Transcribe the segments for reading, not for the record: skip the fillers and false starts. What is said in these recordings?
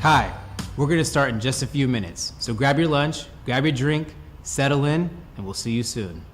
Hi, we're going to start in just a few minutes, so grab your lunch, grab your drink, settle in, and we'll see you soon.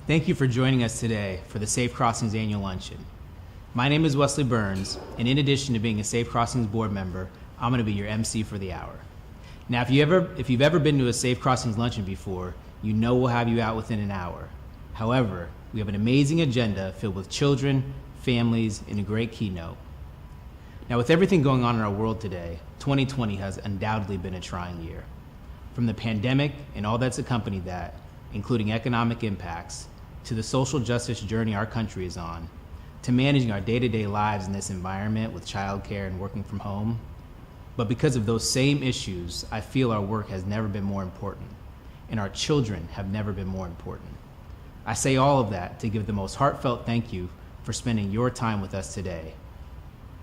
Thank you for joining us today for the Safe Crossings Annual Luncheon. My name is Wesley Burns, and in addition to being a Safe Crossings board member, I'm going to be your MC for the hour. Now, if you've ever been to a Safe Crossings Luncheon before, you know we'll have you out within an hour. However, we have an amazing agenda filled with children, families, and a great keynote. Now, with everything going on in our world today, 2020 has undoubtedly been a trying year. From the pandemic and all that's accompanied that, including economic impacts, to the social justice journey our country is on, to managing our day-to-day lives in this environment with childcare and working from home. But because of those same issues, I feel our work has never been more important, and our children have never been more important. I say all of that to give the most heartfelt thank you for spending your time with us today.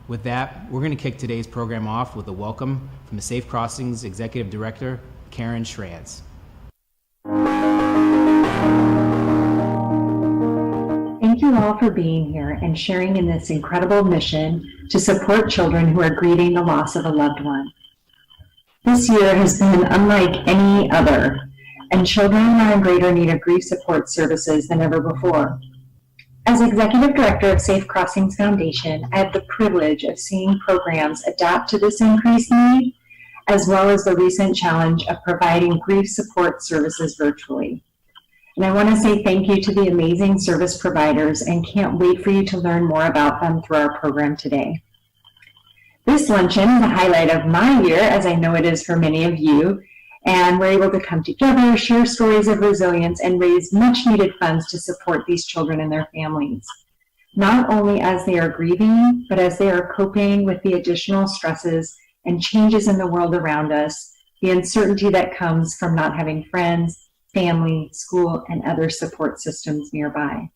With that, we're going to kick today's program off with a welcome from the Safe Crossings Executive Director, Karen Schranz. Thank you all for being here and sharing in this incredible mission to support children who are grieving the loss of a loved one. This year has been unlike any other, and children are in greater need of grief support services than ever before. As Executive Director of Safe Crossings Foundation, I have the privilege of seeing programs adapt to this increased need, as well as the recent challenge of providing grief support services virtually. And I want to say thank you to the amazing service providers and can't wait for you to learn more about them through our program today. This luncheon is a highlight of my year, as I know it is for many of you, and we're able to come together, share stories of resilience, and raise much needed funds to support these children and their families, not only as they are grieving, but as they are coping with the additional stresses and changes in the world around us, the uncertainty that comes from not having friends, family, school, and other support systems nearby.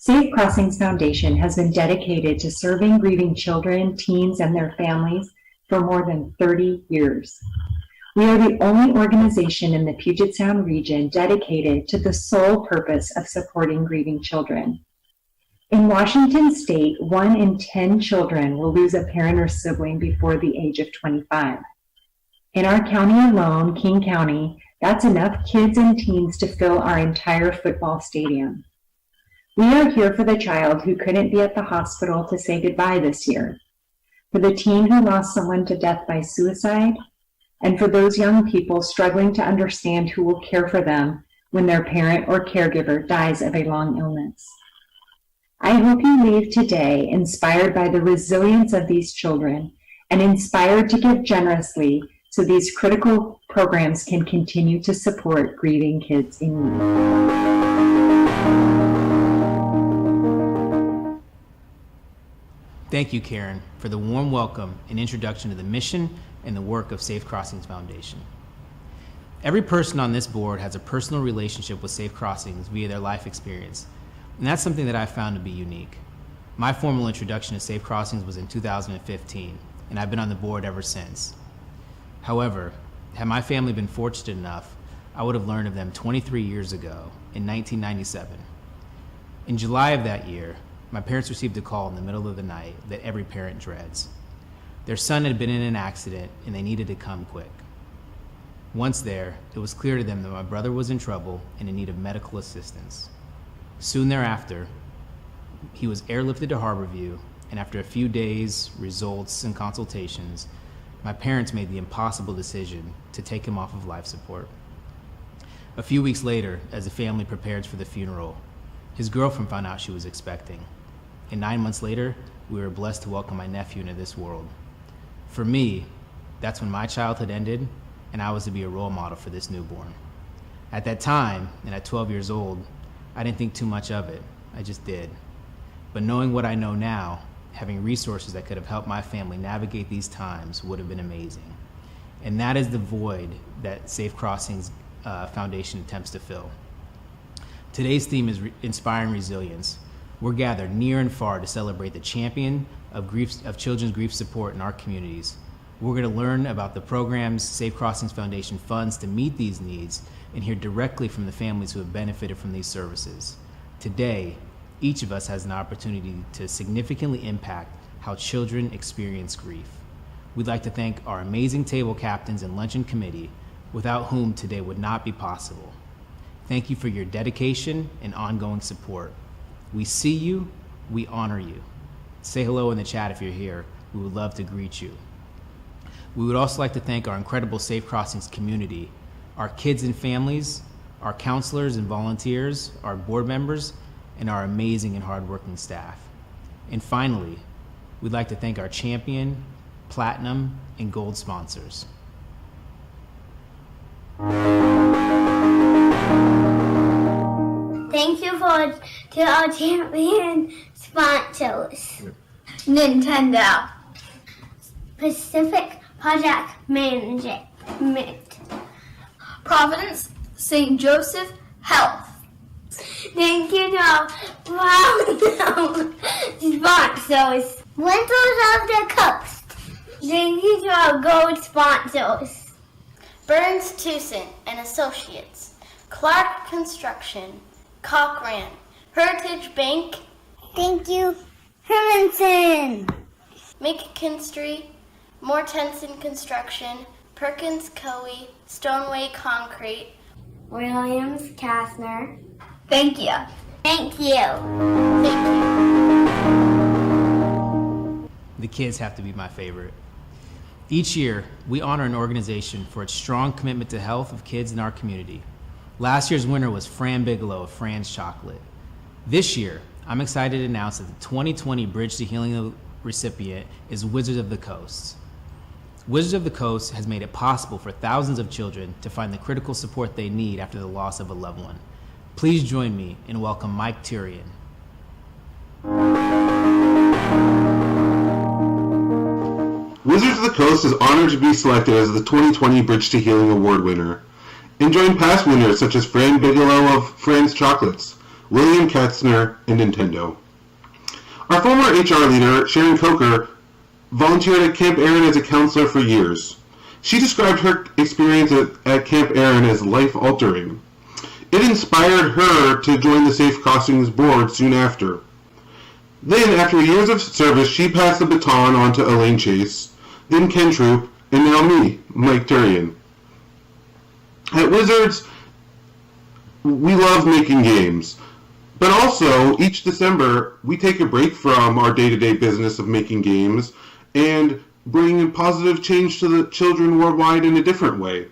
Safe Crossings Foundation has been dedicated to serving grieving children, teens, and their families for more than 30 years. We are the only organization in the Puget Sound region dedicated to the sole purpose of supporting grieving children. In Washington State, 1 in 10 children will lose a parent or sibling before the age of 25. In our county alone, King County, that's enough kids and teens to fill our entire football stadium. We are here for the child who couldn't be at the hospital to say goodbye this year, for the teen who lost someone to death by suicide, and for those young people struggling to understand who will care for them when their parent or caregiver dies of a long illness. I hope you leave today inspired by the resilience of these children and inspired to give generously so these critical programs can continue to support grieving kids in need. Thank you, Karen, for the warm welcome and introduction to the mission and the work of Safe Crossings Foundation. Every person on this board has a personal relationship with Safe Crossings via their life experience, and that's something that I found to be unique. My formal introduction to Safe Crossings was in 2015, and I've been on the board ever since. However, had my family been fortunate enough, I would have learned of them 23 years ago, in 1997. In July of that year, my parents received a call in the middle of the night that every parent dreads. Their son had been in an accident and they needed to come quick. Once there, it was clear to them that my brother was in trouble and in need of medical assistance. Soon thereafter, he was airlifted to Harborview, and after a few days, results, and consultations, my parents made the impossible decision to take him off of life support. A few weeks later, as the family prepared for the funeral, his girlfriend found out she was expecting. And 9 months later, we were blessed to welcome my nephew into this world. For me, that's when my childhood ended, and I was to be a role model for this newborn. At that time, and at 12 years old, I didn't think too much of it. I just did. But knowing what I know now, having resources that could have helped my family navigate these times would have been amazing. And that is the void that Safe Crossings Foundation attempts to fill. Today's theme is inspiring resilience. We're gathered near and far to celebrate the champion of children's grief support in our communities. We're going to learn about the programs Safe Crossings Foundation funds to meet these needs and hear directly from the families who have benefited from these services. Today, each of us has an opportunity to significantly impact how children experience grief. We'd like to thank our amazing table captains and luncheon committee, without whom today would not be possible. Thank you for your dedication and ongoing support. We see you, we honor you. Say hello in the chat if you're here. We would love to greet you. We would also like to thank our incredible Safe Crossings community, our kids and families, our counselors and volunteers, our board members, and our amazing and hardworking staff. And finally, we'd like to thank our champion, platinum, and gold sponsors. Thank you to our champion sponsors. Nintendo, Pacific Project Management, Providence St. Joseph Health. Thank you to our proud sponsors. Winters of the Coast. Thank you to our gold sponsors. Burns Tucson and Associates, Clark Construction, Cochran, Heritage Bank. Thank you, Hermanson. McKinstry, Mortensen Construction, Perkins Coie, Stoneway Concrete, Williams Kastner. Thank you. Thank you. Thank you. The kids have to be my favorite. Each year, we honor an organization for its strong commitment to health of kids in our community. Last year's winner was Fran Bigelow of Fran's Chocolate. This year, I'm excited to announce that the 2020 Bridge to Healing recipient is Wizards of the Coast. Wizards of the Coast has made it possible for thousands of children to find the critical support they need after the loss of a loved one. Please join me in welcome Mike Tyrion. Wizards of the Coast is honored to be selected as the 2020 Bridge to Healing Award winner, and join past winners such as Fran Bigelow of Fran's Chocolates, William Katzner, and Nintendo. Our former HR leader, Sharon Coker, volunteered at Camp Aaron as a counselor for years. She described her experience at Camp Aaron as life-altering. It inspired her to join the Safe Crossings board soon after. Then, after years of service, she passed the baton on to Elaine Chase, then Ken Troop, and now me, Mike Tyrion. At Wizards, we love making games, but also each December we take a break from our day-to-day business of making games and bring positive change to the children worldwide in a different way.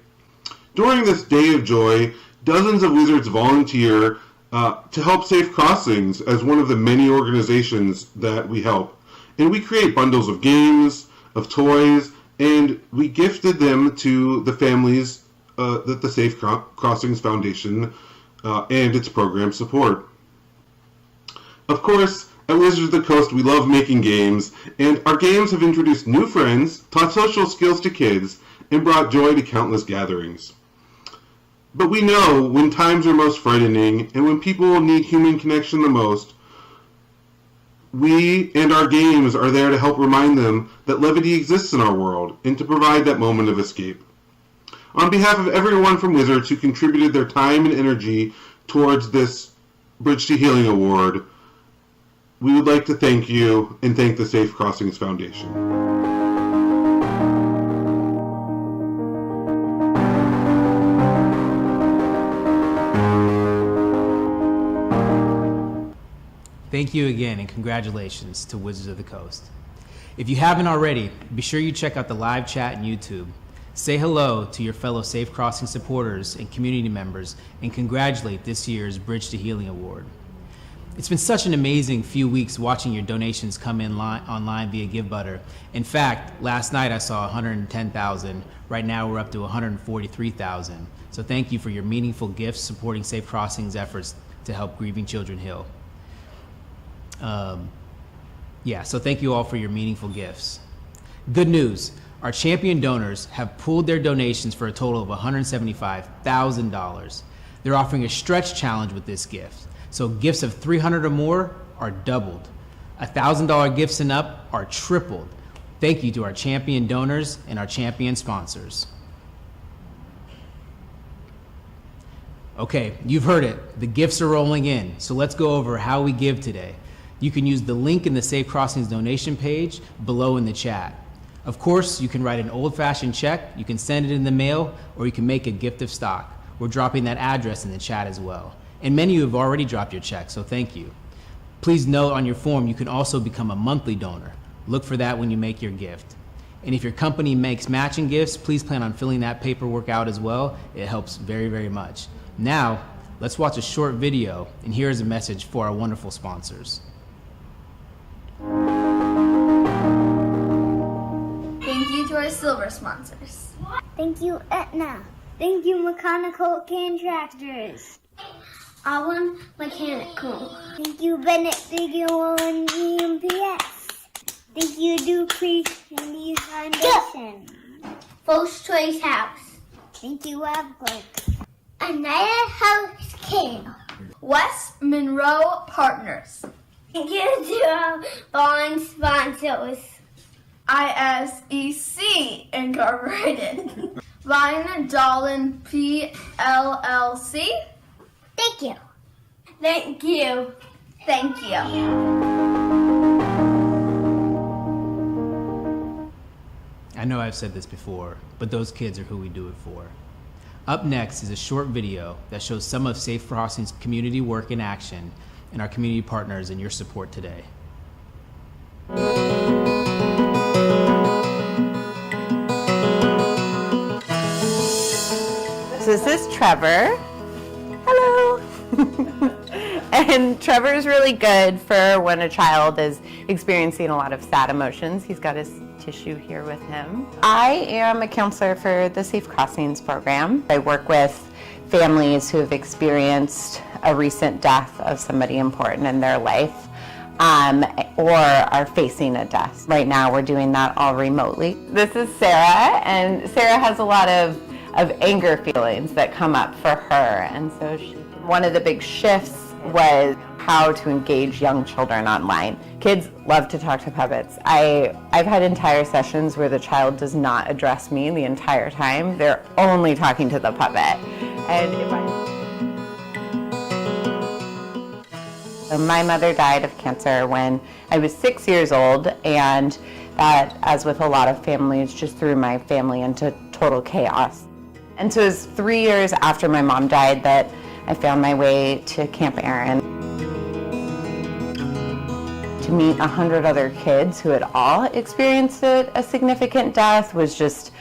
During this Day of Joy, dozens of Wizards volunteer to help Safe Crossings as one of the many organizations that we help. And we create bundles of games, of toys, and we gifted them to the families that the Safe Crossings Foundation and its program support. Of course, at Wizards of the Coast, we love making games, and our games have introduced new friends, taught social skills to kids, and brought joy to countless gatherings. But we know when times are most frightening and when people need human connection the most, we and our games are there to help remind them that levity exists in our world and to provide that moment of escape. On behalf of everyone from Wizards who contributed their time and energy towards this Bridge to Healing Award, we would like to thank you and thank the Safe Crossings Foundation. Thank you again and congratulations to Wizards of the Coast. If you haven't already, be sure you check out the live chat on YouTube. Say hello to your fellow Safe Crossing supporters and community members and congratulate this year's Bridge to Healing Award. It's been such an amazing few weeks watching your donations come in online via GiveButter. In fact, last night I saw 110,000. Right now we're up to 143,000. So thank you for your meaningful gifts supporting Safe Crossing's efforts to help grieving children heal. So thank you all for your meaningful gifts. Good news, our champion donors have pooled their donations for a total of $175,000. They're offering a stretch challenge with this gift. So gifts of $300 or more are doubled. $1,000 gifts and up are tripled. Thank you to our champion donors and our champion sponsors. Okay, you've heard it. The gifts are rolling in. So let's go over how we give today. You can use the link in the Safe Crossings donation page below in the chat. Of course, you can write an old-fashioned check, you can send it in the mail, or you can make a gift of stock. we're dropping that address in the chat as well. And many of you have already dropped your check, so thank you. Please note on your form, you can also become a monthly donor. Look for that when you make your gift. And if your company makes matching gifts, please plan on filling that paperwork out as well. It helps very, very much. Now, let's watch a short video, and here is a message for our wonderful sponsors. Thank you to our silver sponsors. Thank you, Aetna. Thank you, Mechanical Contractors. Allen Mechanical. Thank you, Bennett Digital and EMPS. Thank you, Dupree and the Foundation. First Choice House. Thank you, Webclick. United House King. West Monroe Partners. Thank you to our bond sponsors. ISEC Incorporated. Vine Dolan PLLC. Thank you. Thank you. Thank you. I know I've said this before, but those kids are who we do it for. Up next is a short video that shows some of Safe Crossing's community work in action and our community partners and your support today. So this is Trevor. Hello. And Trevor is really good for when a child is experiencing a lot of sad emotions. He's got his tissue here with him. I am a counselor for the Safe Crossings program. I work with families who have experienced a recent death of somebody important in their life, or are facing a death. Right now we're doing that all remotely. This is Sarah, and Sarah has a lot of anger feelings that come up for her, and so one of the big shifts was how to engage young children online. Kids love to talk to puppets. I've had entire sessions where the child does not address me the entire time. They're only talking to the puppet. And my mother died of cancer when I was 6 years old, and that, as with a lot of families, just threw my family into total chaos. And so it was 3 years after my mom died that I found my way to Camp Aaron. To meet 100 other kids who had all experienced a significant death was just,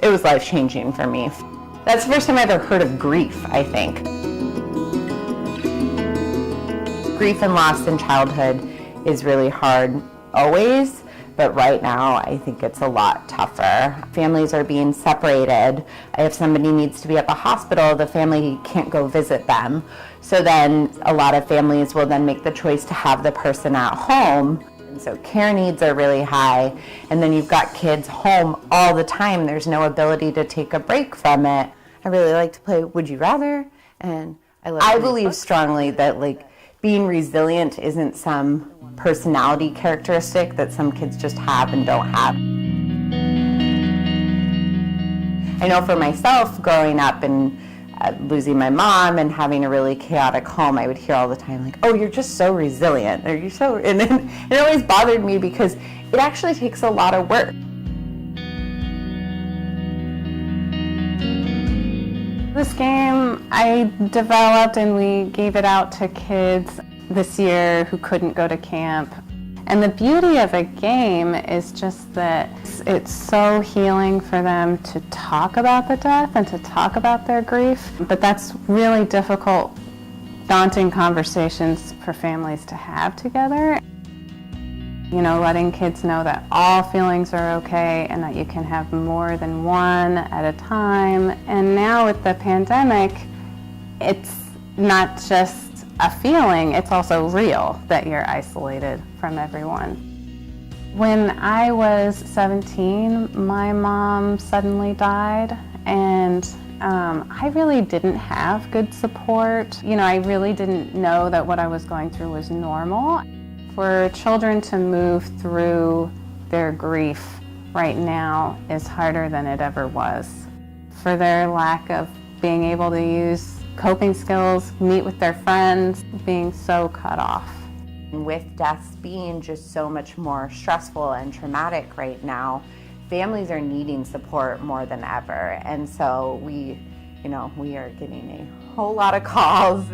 it was life-changing for me. That's the first time I ever heard of grief, I think. Grief and loss in childhood is really hard always, but right now I think it's a lot tougher. Families are being separated. If somebody needs to be at the hospital, the family can't go visit them. So then a lot of families will then make the choice to have the person at home. And so care needs are really high. And then you've got kids home all the time. There's no ability to take a break from it. I really like to play Would You Rather, and I believe strongly that being resilient isn't some personality characteristic that some kids just have and don't have. I know for myself, growing up and losing my mom and having a really chaotic home, I would hear all the time, oh, you're just so resilient, or you're so, and it always bothered me because it actually takes a lot of work. This game I developed and we gave it out to kids this year who couldn't go to camp. And the beauty of a game is just that it's so healing for them to talk about the death and to talk about their grief. But that's really difficult, daunting conversations for families to have together. You know, letting kids know that all feelings are okay and that you can have more than one at a time. And now with the pandemic, it's not just a feeling, it's also real that you're isolated from everyone. When I was 17, my mom suddenly died, and I really didn't have good support. You know, I really didn't know that what I was going through was normal. For children to move through their grief right now is harder than it ever was. For their lack of being able to use coping skills, meet with their friends, being so cut off. With deaths being just so much more stressful and traumatic right now, families are needing support more than ever. And so we we are getting a whole lot of calls.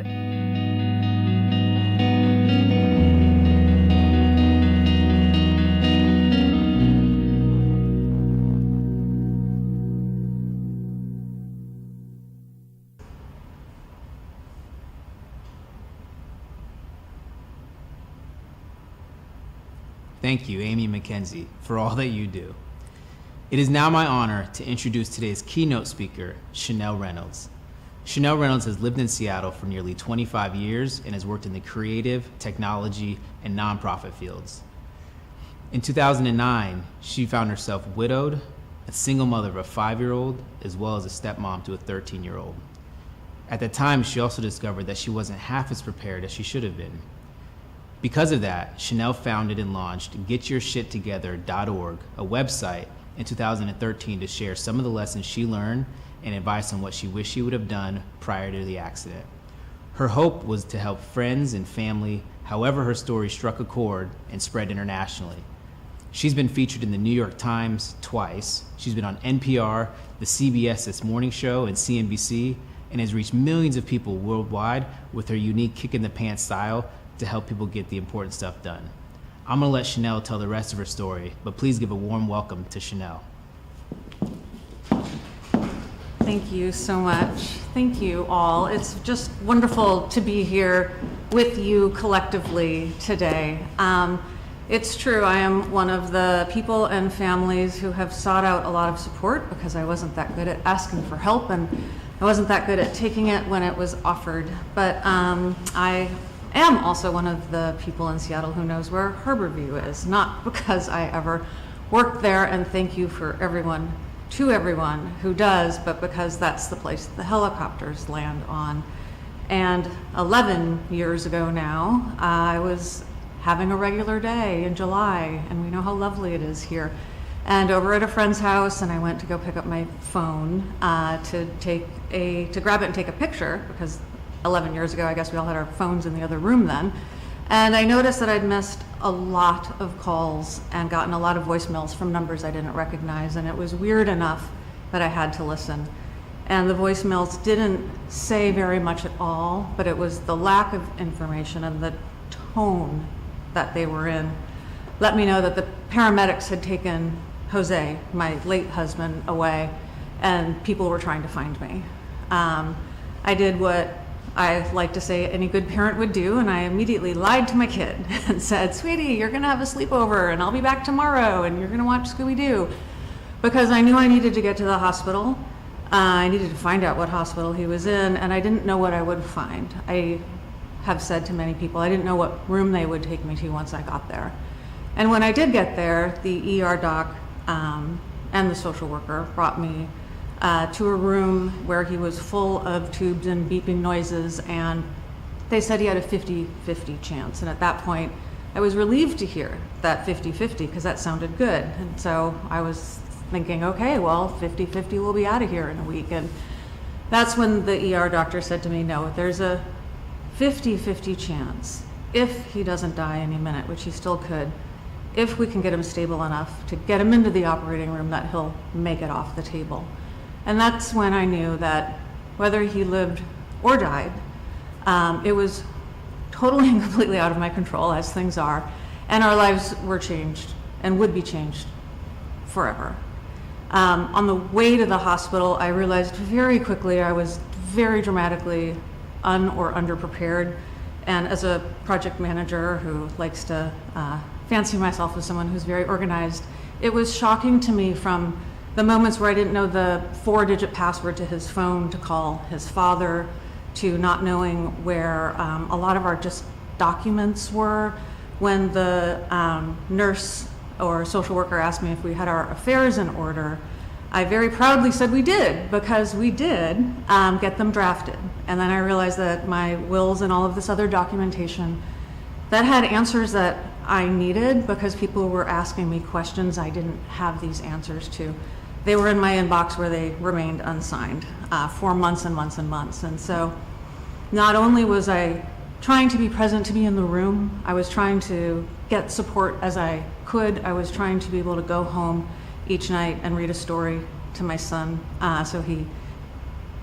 Thank you, Amy McKenzie, for all that you do. It is now my honor to introduce today's keynote speaker, Chanel Reynolds. Chanel Reynolds has lived in Seattle for nearly 25 years and has worked in the creative, technology, and nonprofit fields. In 2009, she found herself widowed, a single mother of a 5-year-old, as well as a stepmom to a 13-year-old. At that time, she also discovered that she wasn't half as prepared as she should have been. Because of that, Chanel founded and launched GetYourShitTogether.org, a website in 2013 to share some of the lessons she learned and advice on what she wished she would have done prior to the accident. Her hope was to help friends and family, however her story struck a chord and spread internationally. She's been featured in the New York Times twice. She's been on NPR, the CBS This Morning Show, and CNBC, and has reached millions of people worldwide with her unique kick-in-the-pants style to help people get the important stuff done. I'm gonna let Chanel tell the rest of her story, but please give a warm welcome to Chanel. Thank you so much. Thank you all. It's just wonderful to be here with you collectively today. It's true, I am one of the people and families who have sought out a lot of support because I wasn't that good at asking for help and I wasn't that good at taking it when it was offered. But I am also one of the people in Seattle who knows where Harborview is, not because I ever worked there, and thank you for everyone who does, but because that's the place the helicopters land on. And 11 years ago now, I was having a regular day in July, and we know how lovely it is here. And over at a friend's house, and I went to go pick up my phone to grab it and take a picture, because 11 years ago, I guess we all had our phones in the other room then. And I noticed that I'd missed a lot of calls and gotten a lot of voicemails from numbers I didn't recognize. And it was weird enough that I had to listen. And the voicemails didn't say very much at all, but it was the lack of information and the tone that they were in let me know that the paramedics had taken Jose, my late husband, away, and people were trying to find me. I did what I like to say any good parent would do, and I immediately lied to my kid and said, "Sweetie, you're gonna have a sleepover and I'll be back tomorrow and you're gonna watch Scooby-Doo," because I knew I needed to get to the hospital. I needed to find out what hospital he was in, and I didn't know what I would find. I have said to many people, I didn't know what room they would take me to once I got there. And when I did get there, the ER doc and the social worker brought me to a room where he was full of tubes and beeping noises, and they said he had a 50-50 chance. And at that point, I was relieved to hear that 50-50 because that sounded good. And so I was thinking, okay, well, 50-50 will be out of here in a week. And that's when the ER doctor said to me, no, there's a 50-50 chance if he doesn't die any minute, which he still could, if we can get him stable enough to get him into the operating room, that he'll make it off the table. And that's when I knew that whether he lived or died, it was totally and completely out of my control, as things are, and our lives were changed and would be changed forever. On the way to the hospital, I realized very quickly I was very dramatically underprepared. And as a project manager who likes to fancy myself as someone who's very organized, it was shocking to me from the moments where I didn't know the 4-digit password to his phone to call his father, to not knowing where a lot of our just documents were. When the nurse or social worker asked me if we had our affairs in order, I very proudly said we did, because we did get them drafted. And then I realized that my wills and all of this other documentation that had answers that I needed, because people were asking me questions I didn't have these answers to. They were in my inbox where they remained unsigned for months and months and months. And so not only was I trying to be present, to be in the room, I was trying to get support as I could. I was trying to be able to go home each night and read a story to my son, so he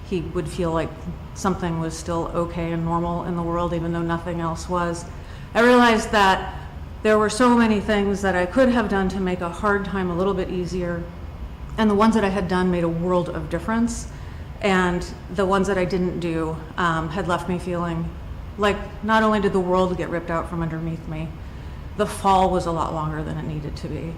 he would feel like something was still okay and normal in the world, even though nothing else was. I realized that there were so many things that I could have done to make a hard time a little bit easier, and the ones that I had done made a world of difference, and the ones that I didn't do had left me feeling like not only did the world get ripped out from underneath me, the fall was a lot longer than it needed to be.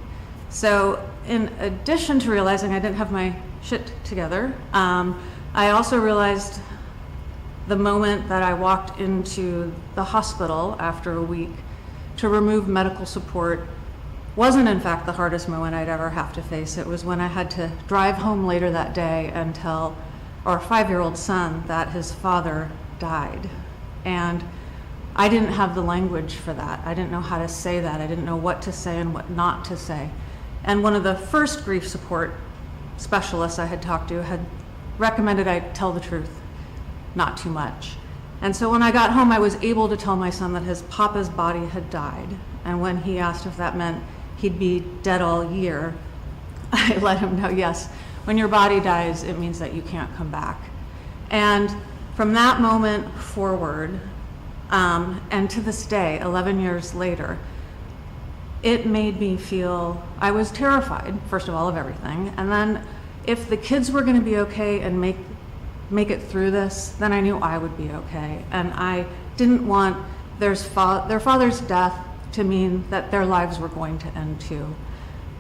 So in addition to realizing I didn't have my shit together, I also realized the moment that I walked into the hospital after a week to remove medical support wasn't in fact the hardest moment I'd ever have to face. It was when I had to drive home later that day and tell our 5-year-old son that his father died. And I didn't have the language for that. I didn't know how to say that. I didn't know what to say and what not to say. And one of the first grief support specialists I had talked to had recommended I tell the truth, not too much. And so when I got home, I was able to tell my son that his papa's body had died. And when he asked if that meant he'd be dead all year, I let him know, yes, when your body dies, it means that you can't come back. And from that moment forward, and to this day, 11 years later, it made me feel, I was terrified, first of all, of everything. And then if the kids were gonna be okay and make it through this, then I knew I would be okay. And I didn't want their father's death to mean that their lives were going to end too.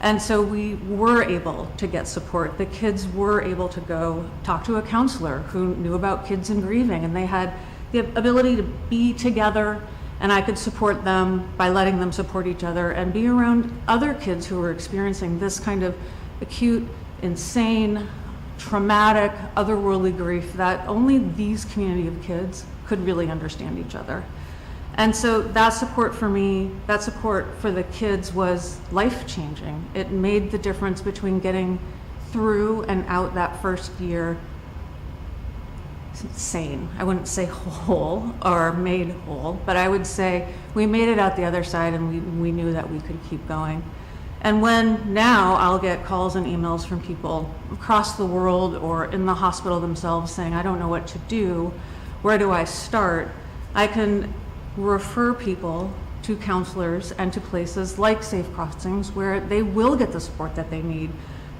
And so we were able to get support. The kids were able to go talk to a counselor who knew about kids and grieving, and they had the ability to be together, and I could support them by letting them support each other and be around other kids who were experiencing this kind of acute, insane, traumatic, otherworldly grief that only these community of kids could really understand each other. And so that support for me, that support for the kids was life-changing. It made the difference between getting through and out that first year sane. I wouldn't say whole or made whole, but I would say we made it out the other side, and we knew that we could keep going. And when now I'll get calls and emails from people across the world or in the hospital themselves saying, I don't know what to do, where do I start? I can refer people to counselors and to places like Safe Crossings where they will get the support that they need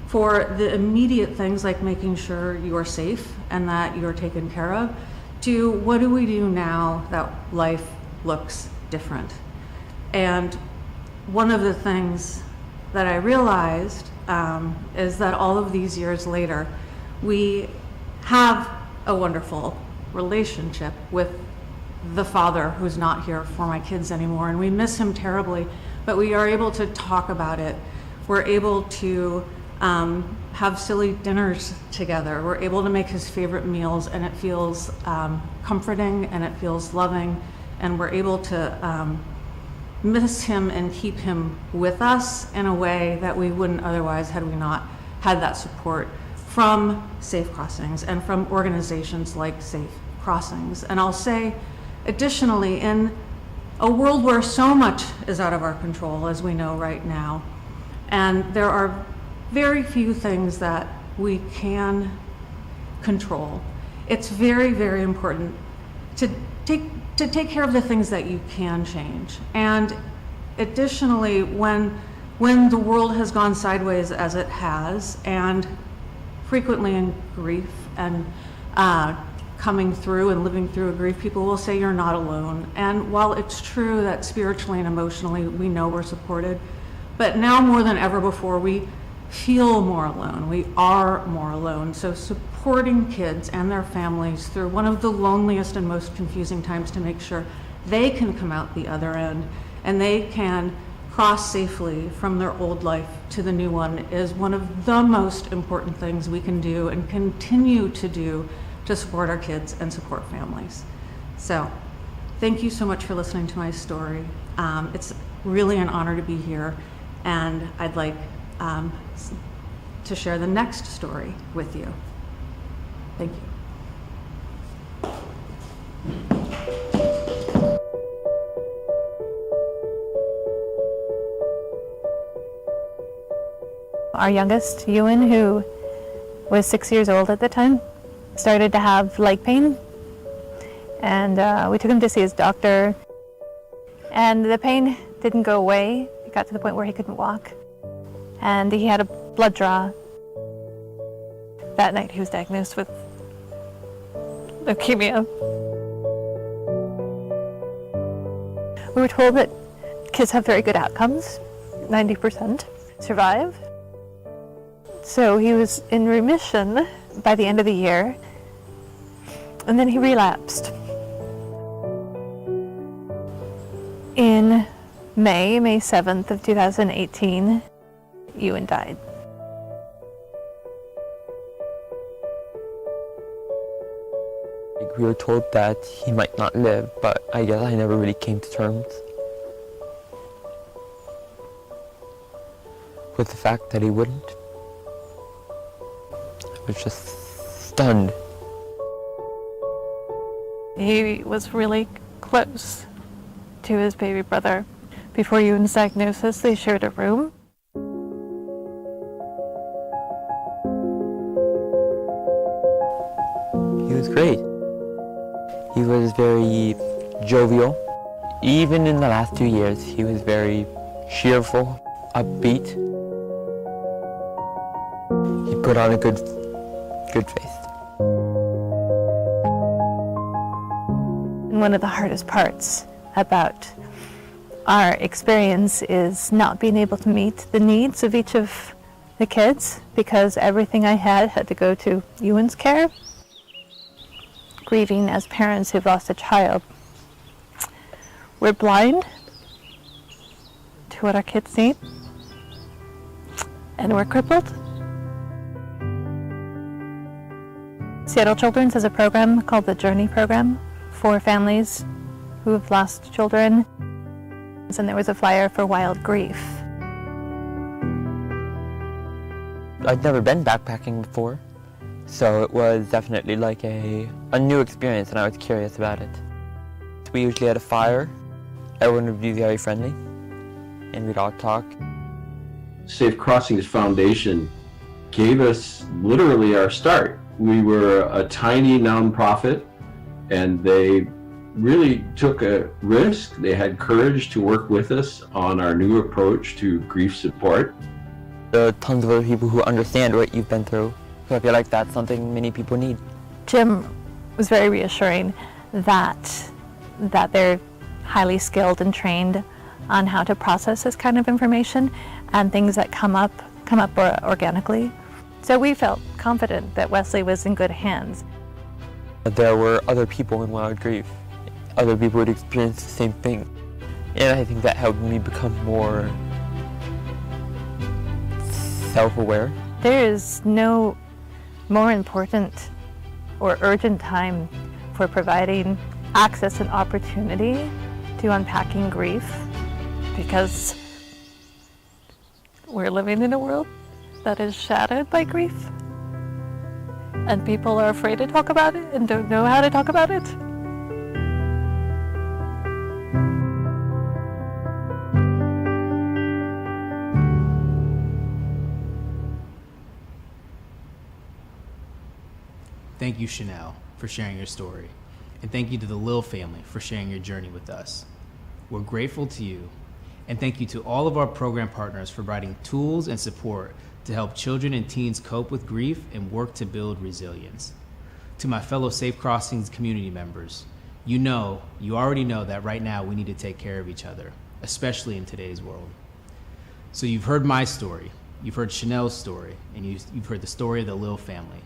for the immediate things like making sure you are safe and that you're taken care of, to what do we do now that life looks different. And one of the things that I realized is that all of these years later, we have a wonderful relationship with the father who's not here for my kids anymore, and we miss him terribly, but we are able to talk about it. We're able to have silly dinners together. We're able to make his favorite meals, and it feels comforting and it feels loving, and we're able to miss him and keep him with us in a way that we wouldn't otherwise had we not had that support from Safe Crossings and from organizations like Safe Crossings. And I'll say, additionally, in a world where so much is out of our control, as we know right now, and there are very few things that we can control, it's very, very important to take care of the things that you can change. And additionally, when the world has gone sideways as it has, and frequently in grief and coming through and living through a grief, people will say you're not alone. And while it's true that spiritually and emotionally we know we're supported, but now more than ever before, we feel more alone. We are more alone. So supporting kids and their families through one of the loneliest and most confusing times to make sure they can come out the other end and they can cross safely from their old life to the new one is one of the most important things we can do and continue to do to support our kids and support families. So thank you so much for listening to my story. It's really an honor to be here, and I'd like to share the next story with you. Thank you. Our youngest, Ewan, who was 6 years old at the time, started to have leg pain, and we took him to see his doctor, and the pain didn't go away. It got to the point where he couldn't walk, and he had a blood draw. That night he was diagnosed with leukemia. We were told that kids have very good outcomes, 90% survive. So he was in remission by the end of the year, and then he relapsed. In May 7th of 2018, Ewan died. We were told that he might not live, but I guess I never really came to terms with the fact that he wouldn't. I was just stunned. He was really close to his baby brother. Before Ewan's diagnosis, they shared a room. He was great. He was very jovial. Even in the last 2 years, he was very cheerful, upbeat. He put on a good face. And one of the hardest parts about our experience is not being able to meet the needs of each of the kids, because everything I had to go to Ewan's care. Grieving as parents who've lost a child. We're blind to what our kids need, and we're crippled. Seattle Children's has a program called the Journey Program for families who have lost children, and there was a flyer for Wild Grief. I'd never been backpacking before, so it was definitely like a new experience, and I was curious about it. We usually had a fire. Everyone would be very friendly, and we'd all talk. Safe Crossings Foundation gave us literally our start. We were a tiny nonprofit, and they really took a risk. They had courage to work with us on our new approach to grief support. There are tons of other people who understand what you've been through, so I feel like that's something many people need. Jim was very reassuring that they're highly skilled and trained on how to process this kind of information and things that come up organically. So we felt confident that Wesley was in good hands. There were other people in Wild Grief. Other people would experience the same thing. And I think that helped me become more self-aware. There is no more important or urgent time for providing access and opportunity to unpacking grief, because we're living in a world that is shattered by grief, and people are afraid to talk about it and don't know how to talk about it. Thank you, Chanel, for sharing your story. And thank you to the Lil family for sharing your journey with us. We're grateful to you. And thank you to all of our program partners for providing tools and support to help children and teens cope with grief and work to build resilience. To my fellow Safe Crossings community members, you already know that right now we need to take care of each other, especially in today's world. So you've heard my story, you've heard Chanel's story, and you've heard the story of the Lil family.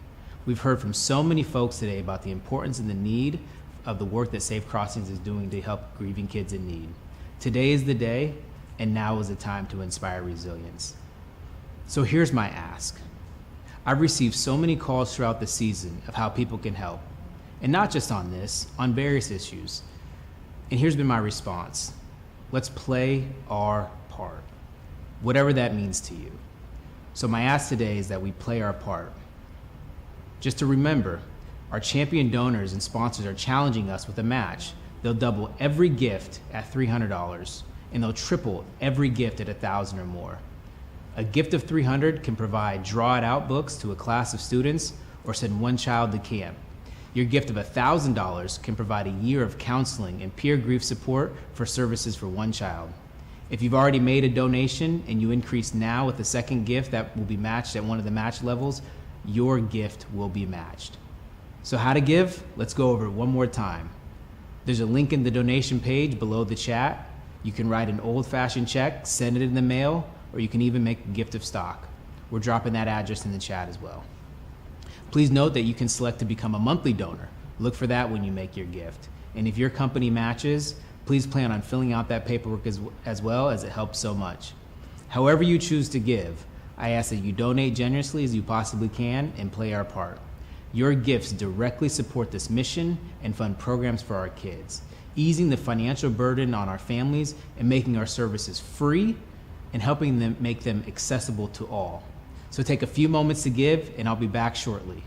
We've heard from so many folks today about the importance and the need of the work that Safe Crossings is doing to help grieving kids in need. Today is the day, and now is the time to inspire resilience. So here's my ask. I've received so many calls throughout the season of how people can help, and not just on this, on various issues. And here's been my response. Let's play our part, whatever that means to you. So my ask today is that we play our part. Just to remember, our champion donors and sponsors are challenging us with a match. They'll double every gift at $300, and they'll triple every gift at $1,000 or more. A gift of $300 can provide draw it out books to a class of students, or send one child to camp. Your gift of $1,000 can provide a year of counseling and peer grief support for services for one child. If you've already made a donation and you increase now with a second gift that will be matched at one of the match levels, your gift will be matched. So how to give? Let's go over it one more time. There's a link in the donation page below the chat. You can write an old-fashioned check, send it in the mail, or you can even make a gift of stock. We're dropping that address in the chat as well. Please note that you can select to become a monthly donor. Look for that when you make your gift. And if your company matches, please plan on filling out that paperwork as well, as it helps so much. However you choose to give, I ask that you donate generously as you possibly can and play our part. Your gifts directly support this mission and fund programs for our kids, easing the financial burden on our families and making our services free and helping them make them accessible to all. So take a few moments to give, and I'll be back shortly.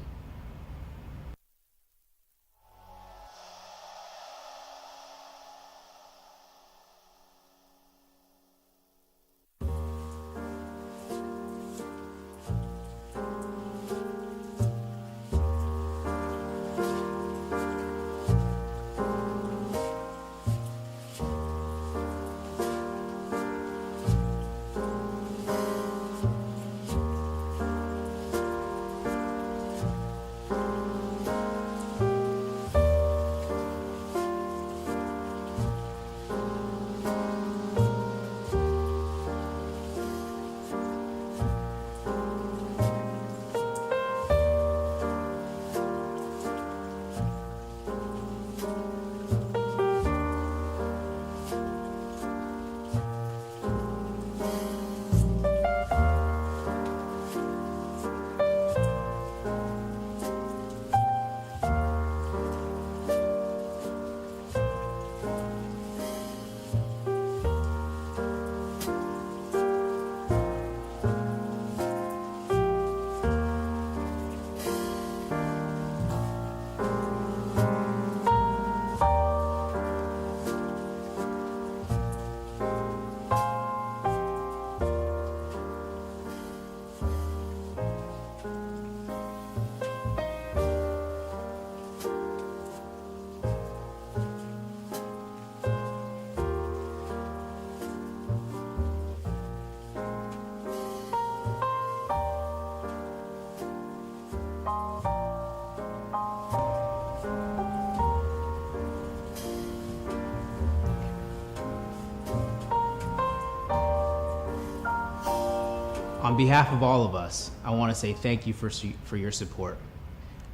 On behalf of all of us, I want to say thank you for your support.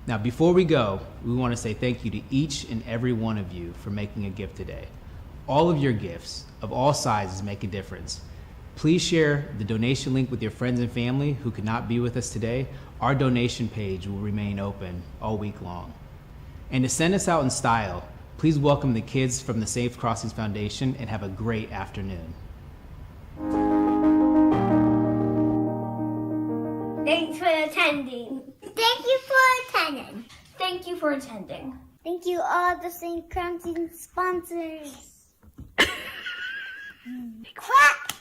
Now, before we go, we want to say thank you to each and every one of you for making a gift today. All of your gifts of all sizes make a difference. Please share the donation link with your friends and family who could not be with us today. Our donation page will remain open all week long. And to send us out in style, please welcome the kids from the Safe Crossings Foundation and have a great afternoon. Thanks for attending. Thank you for attending. Thank you for attending. Thank you all the St. Crossing sponsors. Clap!